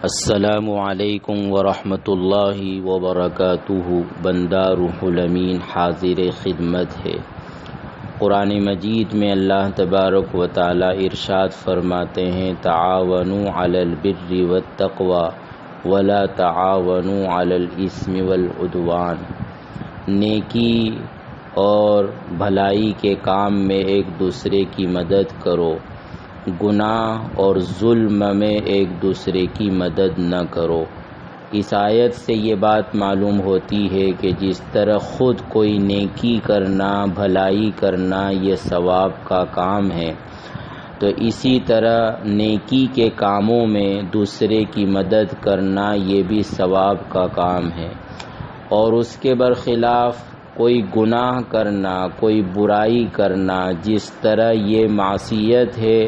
السلام علیکم ورحمۃ اللہ وبرکاتہ۔ بندہ روح الامین حاضر خدمت ہے۔ قرآن مجید میں اللہ تبارک و تعالی ارشاد فرماتے ہیں، تعاونوا علی البر والتقوی ولا تعاونوا علی الاثم والعدوان۔ نیکی اور بھلائی کے کام میں ایک دوسرے کی مدد کرو، گناہ اور ظلم میں ایک دوسرے کی مدد نہ کرو۔ اس آیت سے یہ بات معلوم ہوتی ہے کہ جس طرح خود کوئی نیکی کرنا، بھلائی کرنا یہ ثواب کا کام ہے، تو اسی طرح نیکی کے کاموں میں دوسرے کی مدد کرنا یہ بھی ثواب کا کام ہے۔ اور اس کے برخلاف کوئی گناہ کرنا، کوئی برائی کرنا، جس طرح یہ معصیت ہے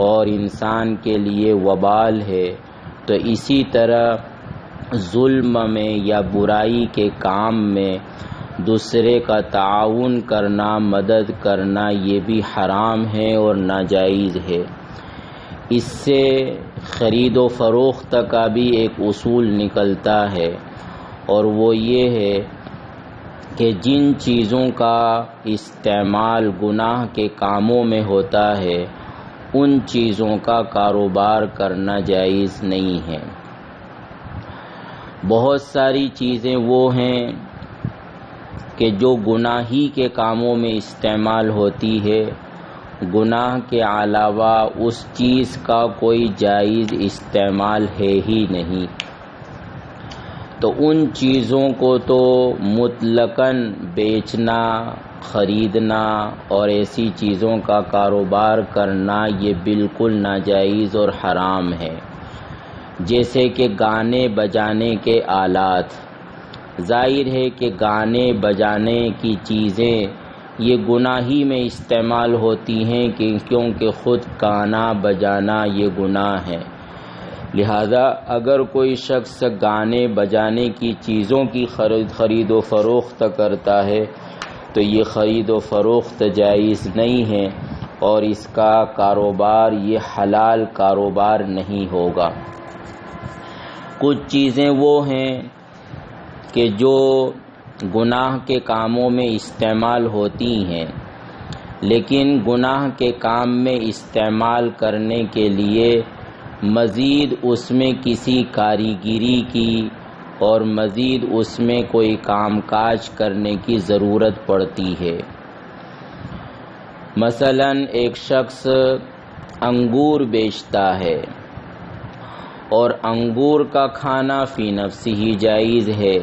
اور انسان کے لیے وبال ہے، تو اسی طرح ظلم میں یا برائی کے کام میں دوسرے کا تعاون کرنا، مدد کرنا یہ بھی حرام ہے اور ناجائز ہے۔ اس سے خرید و فروخت کا بھی ایک اصول نکلتا ہے، اور وہ یہ ہے کہ جن چیزوں کا استعمال گناہ کے کاموں میں ہوتا ہے ان چیزوں کا کاروبار کرنا جائز نہیں ہے۔ بہت ساری چیزیں وہ ہیں کہ جو گناہی کے کاموں میں استعمال ہوتی ہے، گناہ کے علاوہ اس چیز کا کوئی جائز استعمال ہے ہی نہیں، تو ان چیزوں کو تو مطلقاً بیچنا، خریدنا اور ایسی چیزوں کا کاروبار کرنا یہ بالکل ناجائز اور حرام ہے۔ جیسے کہ گانے بجانے کے آلات، ظاہر ہے کہ گانے بجانے کی چیزیں یہ گناہی میں استعمال ہوتی ہیں کیونکہ خود گانا بجانا یہ گناہ ہے۔ لہذا اگر کوئی شخص گانے بجانے کی چیزوں کی خرید و فروخت کرتا ہے تو یہ خرید و فروخت جائز نہیں ہے، اور اس کا کاروبار یہ حلال کاروبار نہیں ہوگا۔ کچھ چیزیں وہ ہیں کہ جو گناہ کے کاموں میں استعمال ہوتی ہیں، لیکن گناہ کے کام میں استعمال کرنے کے لیے مزید اس میں کسی کاریگری کی اور مزید اس میں کوئی کام کاج کرنے کی ضرورت پڑتی ہے۔ مثلا ایک شخص انگور بیچتا ہے، اور انگور کا کھانا فی نفسہ ہی جائز ہے،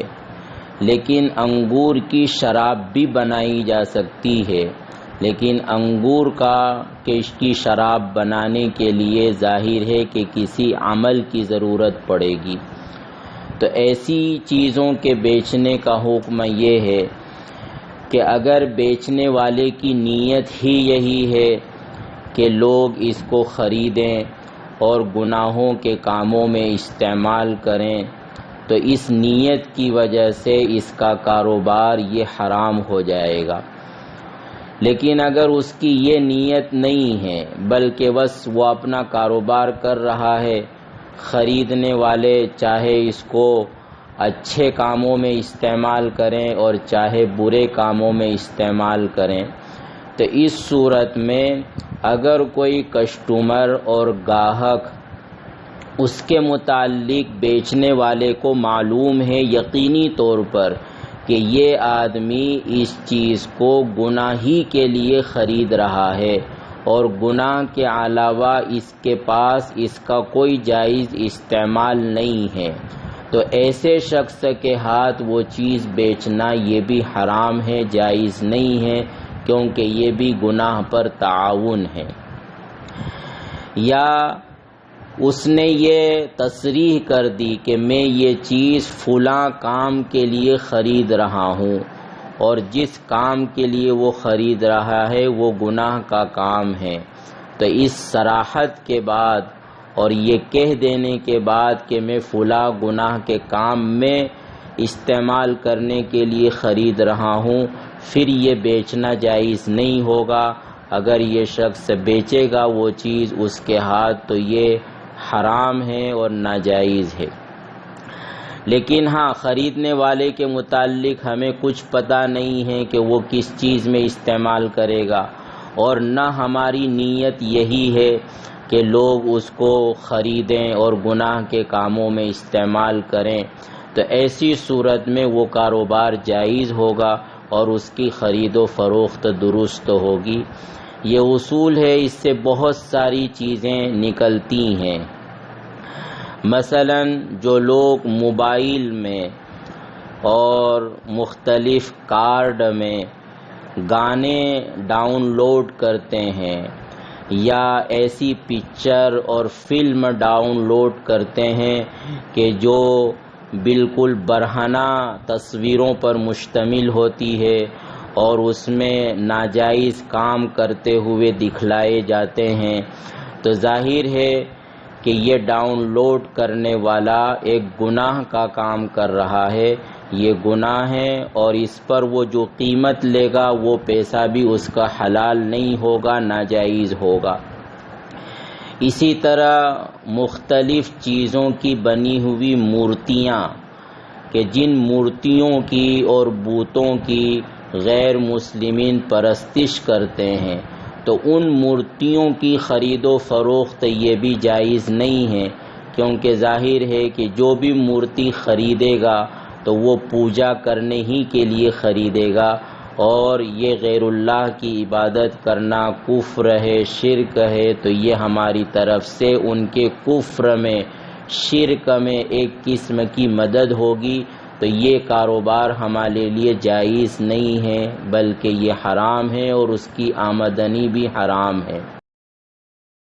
لیکن انگور کی شراب بھی بنائی جا سکتی ہے، لیکن انگور کی شراب بنانے کے لیے ظاہر ہے کہ کسی عمل کی ضرورت پڑے گی۔ تو ایسی چیزوں کے بیچنے کا حکم یہ ہے کہ اگر بیچنے والے کی نیت ہی یہی ہے کہ لوگ اس کو خریدیں اور گناہوں کے کاموں میں استعمال کریں، تو اس نیت کی وجہ سے اس کا کاروبار یہ حرام ہو جائے گا۔ لیکن اگر اس کی یہ نیت نہیں ہے بلکہ بس وہ اپنا کاروبار کر رہا ہے، خریدنے والے چاہے اس کو اچھے کاموں میں استعمال کریں اور چاہے برے کاموں میں استعمال کریں، تو اس صورت میں اگر کوئی کسٹمر اور گاہک اس کے متعلق بیچنے والے کو معلوم ہے یقینی طور پر کہ یہ آدمی اس چیز کو گناہی کے لیے خرید رہا ہے اور گناہ کے علاوہ اس کے پاس اس کا کوئی جائز استعمال نہیں ہے، تو ایسے شخص کے ہاتھ وہ چیز بیچنا یہ بھی حرام ہے، جائز نہیں ہے، کیونکہ یہ بھی گناہ پر تعاون ہے۔ یا اس نے یہ تصریح کر دی کہ میں یہ چیز فلاں کام کے لیے خرید رہا ہوں، اور جس کام کے لیے وہ خرید رہا ہے وہ گناہ کا کام ہے، تو اس صراحت کے بعد اور یہ کہہ دینے کے بعد کہ میں فلاں گناہ کے کام میں استعمال کرنے کے لیے خرید رہا ہوں، پھر یہ بیچنا جائز نہیں ہوگا۔ اگر یہ شخص بیچے گا وہ چیز اس کے ہاتھ تو یہ حرام ہے اور ناجائز ہے۔ لیکن ہاں، خریدنے والے کے متعلق ہمیں کچھ پتہ نہیں ہے کہ وہ کس چیز میں استعمال کرے گا، اور نہ ہماری نیت یہی ہے کہ لوگ اس کو خریدیں اور گناہ کے کاموں میں استعمال کریں، تو ایسی صورت میں وہ کاروبار جائز ہوگا اور اس کی خرید و فروخت درست ہوگی۔ یہ اصول ہے، اس سے بہت ساری چیزیں نکلتی ہیں۔ مثلا جو لوگ موبائل میں اور مختلف کارڈ میں گانے ڈاؤن لوڈ کرتے ہیں یا ایسی پکچر اور فلم ڈاؤن لوڈ کرتے ہیں کہ جو بالکل برہنہ تصویروں پر مشتمل ہوتی ہے اور اس میں ناجائز کام کرتے ہوئے دکھلائے جاتے ہیں، تو ظاہر ہے کہ یہ ڈاؤن لوڈ کرنے والا ایک گناہ کا کام کر رہا ہے، یہ گناہ ہے، اور اس پر وہ جو قیمت لے گا وہ پیسہ بھی اس کا حلال نہیں ہوگا، ناجائز ہوگا۔ اسی طرح مختلف چیزوں کی بنی ہوئی مورتیاں، کہ جن مورتیوں کی اور بتوں کی غیر مسلمین پرستش کرتے ہیں، تو ان مورتیوں کی خرید و فروخت یہ بھی جائز نہیں ہے، کیونکہ ظاہر ہے کہ جو بھی مورتی خریدے گا تو وہ پوجا کرنے ہی کے لیے خریدے گا، اور یہ غیر اللہ کی عبادت کرنا کفر ہے، شرک ہے، تو یہ ہماری طرف سے ان کے کفر میں، شرک میں ایک قسم کی مدد ہوگی، تو یہ کاروبار ہمارے لیے جائز نہیں ہے، بلکہ یہ حرام ہے اور اس کی آمدنی بھی حرام ہے۔